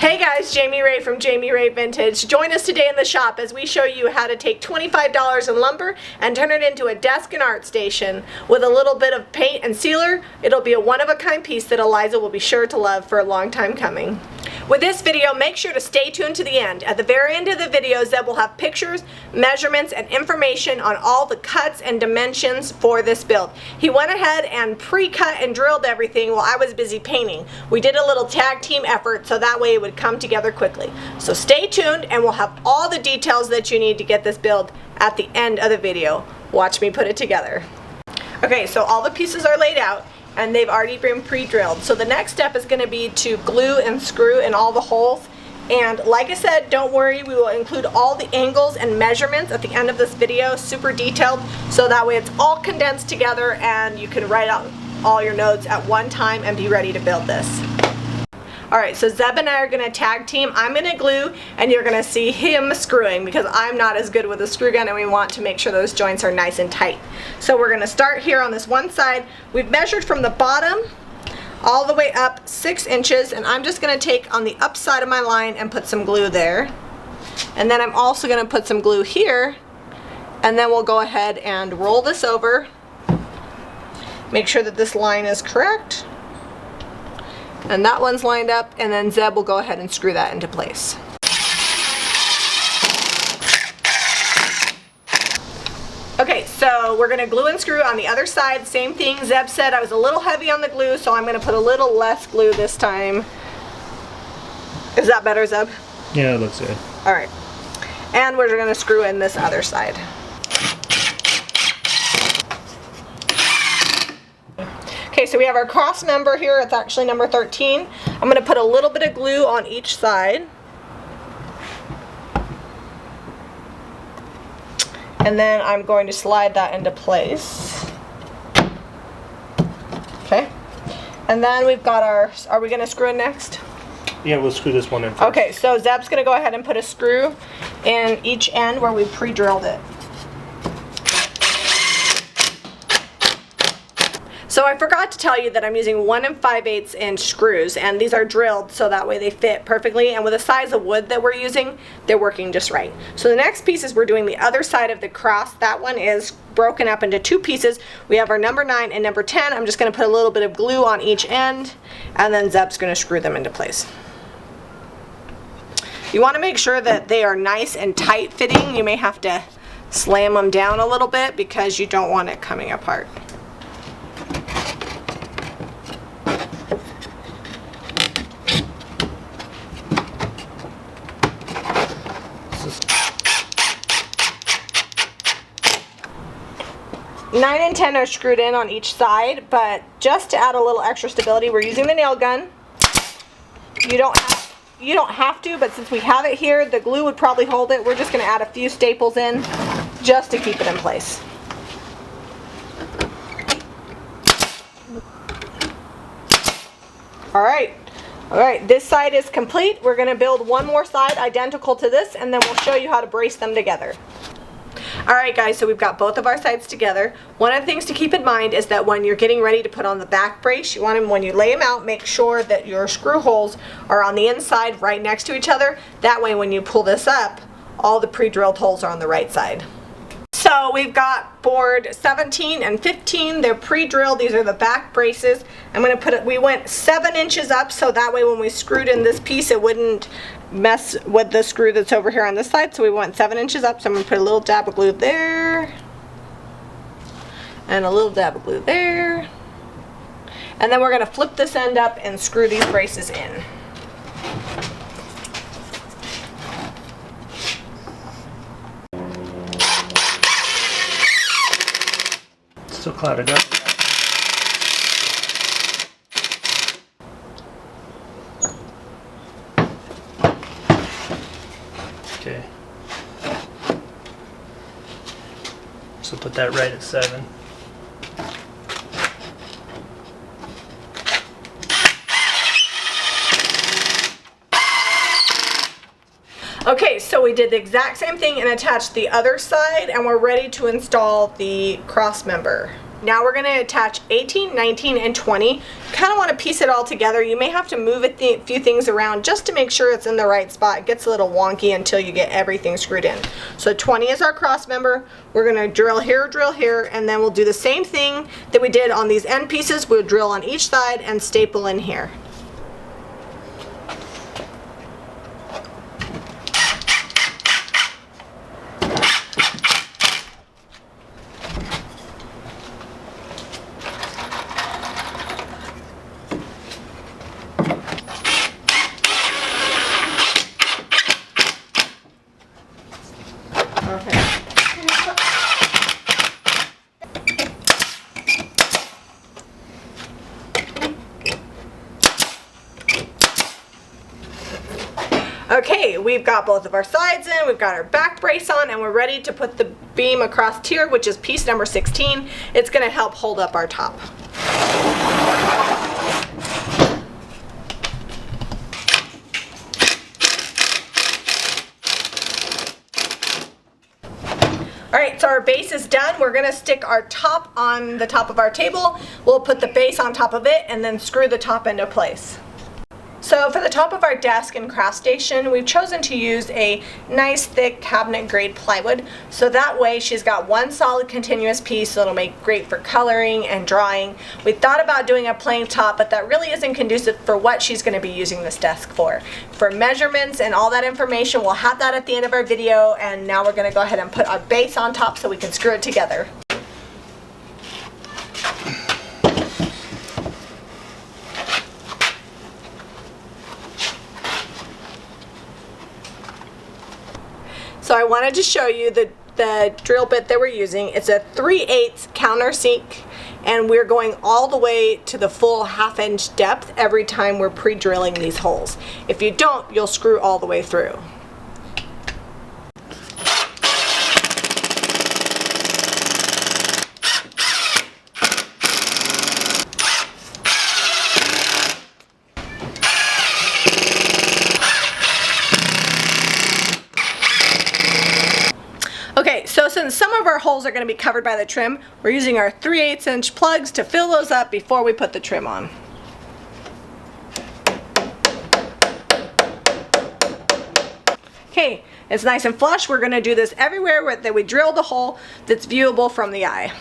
Hey guys, Jamie Ray from Jamie Ray Vintage. Join us today in the shop as we show you how to take $25 in lumber and turn it into a desk and art station. With a little bit of paint and sealer, it'll be a one-of-a-kind piece that Eliza will be sure to love for a long time coming. With this video, make sure to stay tuned to the end. At the very end of the video, Zeb will have pictures, measurements, and information on all the cuts and dimensions for this build. He went ahead and pre-cut and drilled everything while I was busy painting. We did a little tag team effort so that way it would come together quickly. So stay tuned and we'll have all the details that you need to get this build at the end of the video. Watch me put it together. Okay, so all the pieces are laid out and they've already been pre-drilled. So the next step is going to be to glue and screw in all the holes. And like I said, don't worry, we will include all the angles and measurements at the end of this video, super detailed, so that way it's all condensed together and you can write out all your notes at one time and be ready to build this. Alright, so Zeb and I are going to tag team. I'm going to glue and you're going to see him screwing because I'm not as good with a screw gun and we want to make sure those joints are nice and tight. So we're going to start here on this one side. We've measured from the bottom all the way up 6 inches and I'm just going to take on the up side of my line and put some glue there. And then I'm also going to put some glue here and then we'll go ahead and roll this over. Make sure that this line is correct. And that one's lined up, and then Zeb will go ahead and screw that into place. Okay, so we're going to glue and screw on the other side. Same thing, Zeb said I was a little heavy on the glue, so I'm going to put a little less glue this time. Is that better, Zeb? Yeah, it looks good. Alright. And we're going to screw in this other side. Okay, so we have our cross member here. It's actually number 13. I'm going to put a little bit of glue on each side. And then I'm going to slide that into place. Okay. And then we've got our, are we going to screw in next? Yeah, we'll screw this one in first. Okay, so Zeb's going to go ahead and put a screw in each end where we pre-drilled it. So I forgot to tell you that I'm using 1 5/8 inch screws, and these are drilled so that way they fit perfectly, and with the size of wood that we're using, they're working just right. So the next piece is we're doing the other side of the cross. That one is broken up into 2 pieces. We have our number 9 and number 10. I'm just going to put a little bit of glue on each end, and then Zeb's going to screw them into place. You want to make sure that they are nice and tight fitting. You may have to slam them down a little bit because you don't want it coming apart. Nine and 10 are screwed in on each side, but just to add a little extra stability, we're using the nail gun. You don't have to, but since we have it here, the glue would probably hold it. We're just going to add a few staples in just to keep it in place. Alright, this side is complete. We're going to build one more side identical to this, and then we'll show you how to brace them together. Alright guys, so we've got both of our sides together. One of the things to keep in mind is that when you're getting ready to put on the back brace, you want them, when you lay them out, make sure that your screw holes are on the inside right next to each other. That way when you pull this up, all the pre-drilled holes are on the right side. So we've got board 17 and 15. They're pre-drilled. These are the back braces. I'm going to put it, we went 7 inches up so that way when we screwed in this piece it wouldn't mess with the screw that's over here on this side. So we went 7 inches up. So I'm going to put a little dab of glue there. And a little dab of glue there. And then we're going to flip this end up and screw these braces in. Still clouded up. Okay. So put that right at 7. Okay, so we did the exact same thing and attached the other side, and we're ready to install the cross member. Now we're going to attach 18, 19, and 20. kind of want to piece it all together. You may have to move a few things around just to make sure it's in the right spot. It gets a little wonky until you get everything screwed in. So 20 is our cross member. We're going to drill here, and then we'll do the same thing that we did on these end pieces. We'll drill on each side and staple in here. Okay, we've got both of our sides in, we've got our back brace on, and we're ready to put the beam across here, which is piece number 16. It's going to help hold up our top. Alright, so our base is done. We're going to stick our top on the top of our table. We'll put the base on top of it and then screw the top into place. So for the top of our desk and craft station, we've chosen to use a nice thick cabinet grade plywood. So that way she's got one solid continuous piece that'll make great for coloring and drawing. We thought about doing a plain top, but that really isn't conducive for what she's going to be using this desk for. For measurements and all that information, we'll have that at the end of our video, and now we're going to go ahead and put our base on top so we can screw it together. So I wanted to show you the drill bit that we're using. It's a 3/8 countersink, and we're going all the way to the full 1/2 inch depth every time we're pre-drilling these holes. If you don't, you'll screw all the way through. Okay, so since some of our holes are going to be covered by the trim, we're using our 3/8 inch plugs to fill those up before we put the trim on. Okay, it's nice and flush. We're going to do this everywhere that we drill the hole that's viewable from the eye.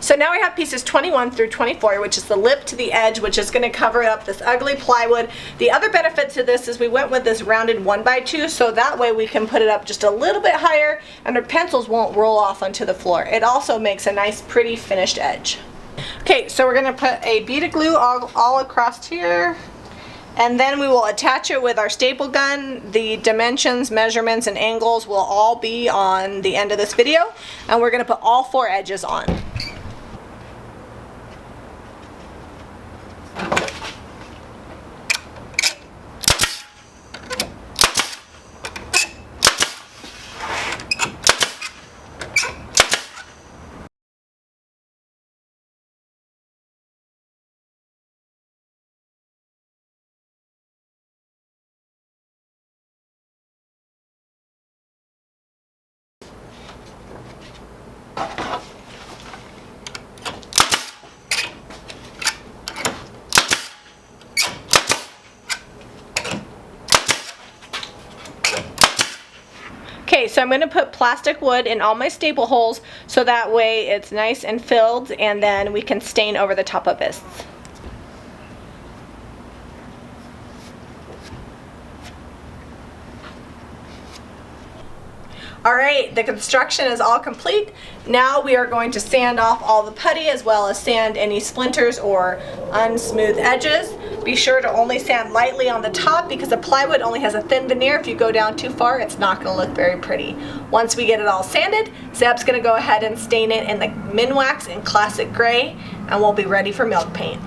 So now we have pieces 21 through 24, which is the lip to the edge, which is going to cover up this ugly plywood. The other benefit to this is we went with this rounded 1x2, so that way we can put it up just a little bit higher and our pencils won't roll off onto the floor. It also makes a nice, pretty finished edge. Okay, so we're going to put a bead of glue all across here, and then we will attach it with our staple gun. The dimensions, measurements, and angles will all be on the end of this video, and we're going to put all 4 edges on. Okay, so I'm going to put plastic wood in all my staple holes so that way it's nice and filled, and then we can stain over the top of this. Alright, the construction is all complete. Now we are going to sand off all the putty as well as sand any splinters or unsmooth edges. Be sure to only sand lightly on the top because the plywood only has a thin veneer. If you go down too far, it's not going to look very pretty. Once we get it all sanded, Zeb's going to go ahead and stain it in the Minwax in classic gray, and we'll be ready for milk paint.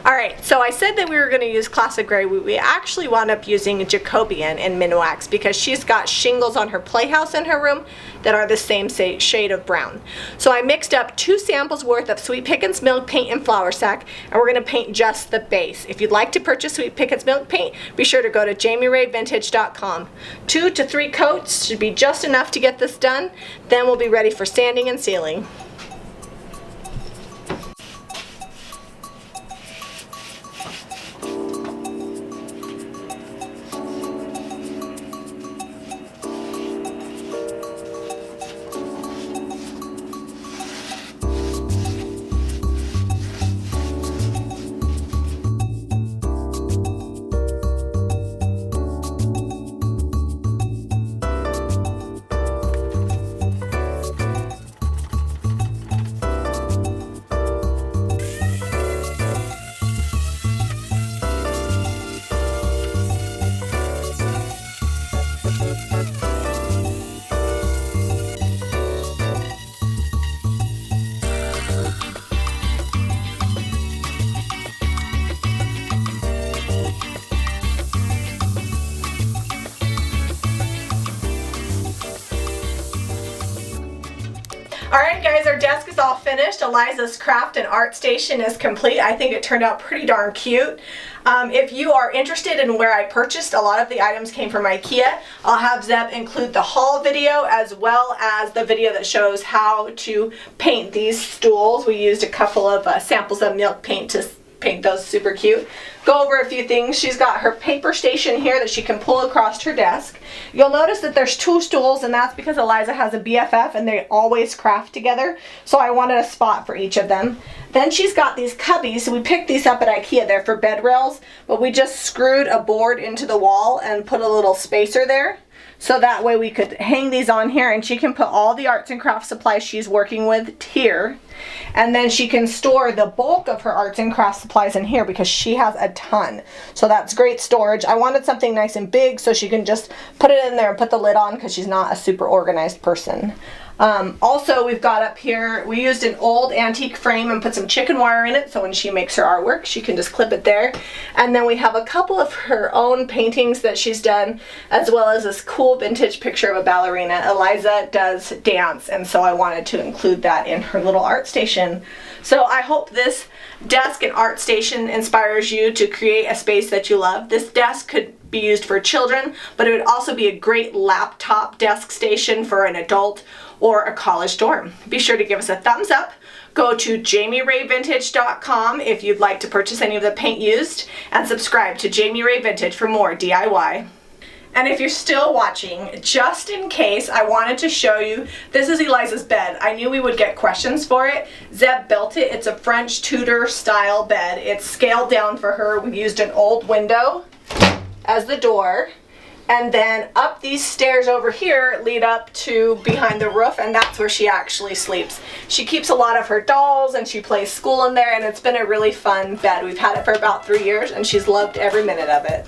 Alright, so I said that we were going to use classic gray. We actually wound up using Jacobian in Minwax because she's got shingles on her playhouse in her room that are the same shade of brown. So I mixed up 2 samples worth of Sweet Pickins Milk Paint and Flour Sack, and we're going to paint just the base. If you'd like to purchase Sweet Pickins Milk Paint, be sure to go to jamirayvintage.com. 2 to 3 coats should be just enough to get this done. Then we'll be ready for sanding and sealing. Alright guys, our desk is all finished. Eliza's craft and art station is complete. I think it turned out pretty darn cute. If you are interested in where I purchased, a lot of the items came from IKEA. I'll have Zeb include the haul video as well as the video that shows how to paint these stools. We used a couple of samples of milk paint to paint those. Super cute. Go over a few things. She's got her paper station here that she can pull across her desk. You'll notice that there's 2 stools, and that's because Eliza has a BFF and they always craft together, so I wanted a spot for each of them. Then she's got these cubbies. So we picked these up at IKEA. They're for bed rails, but we just screwed a board into the wall and put a little spacer there. So that way we could hang these on here, and she can put all the arts and crafts supplies she's working with here. And then she can store the bulk of her arts and crafts supplies in here because she has a ton. So that's great storage. I wanted something nice and big so she can just put it in there and put the lid on because she's not a super organized person. Also, we've got up here, we used an old antique frame and put some chicken wire in it so when she makes her artwork she can just clip it there. And then we have a couple of her own paintings that she's done, as well as this cool vintage picture of a ballerina. Eliza does dance, and so I wanted to include that in her little art station. So I hope this desk and art station inspires you to create a space that you love. This desk could be used for children, but it would also be a great laptop desk station for an adult or a college dorm. Be sure to give us a thumbs up. Go to jamirayvintage.com if you'd like to purchase any of the paint used, and subscribe to Jamie Ray Vintage for more DIY. And if you're still watching, just in case, I wanted to show you, this is Eliza's bed. I knew we would get questions for it. Zeb built it. It's a French Tudor style bed. It's scaled down for her. We used an old window as the door. And then up these stairs over here lead up to behind the roof, and that's where she actually sleeps. She keeps a lot of her dolls and she plays school in there, and it's been a really fun bed. We've had it for about 3 years and she's loved every minute of it.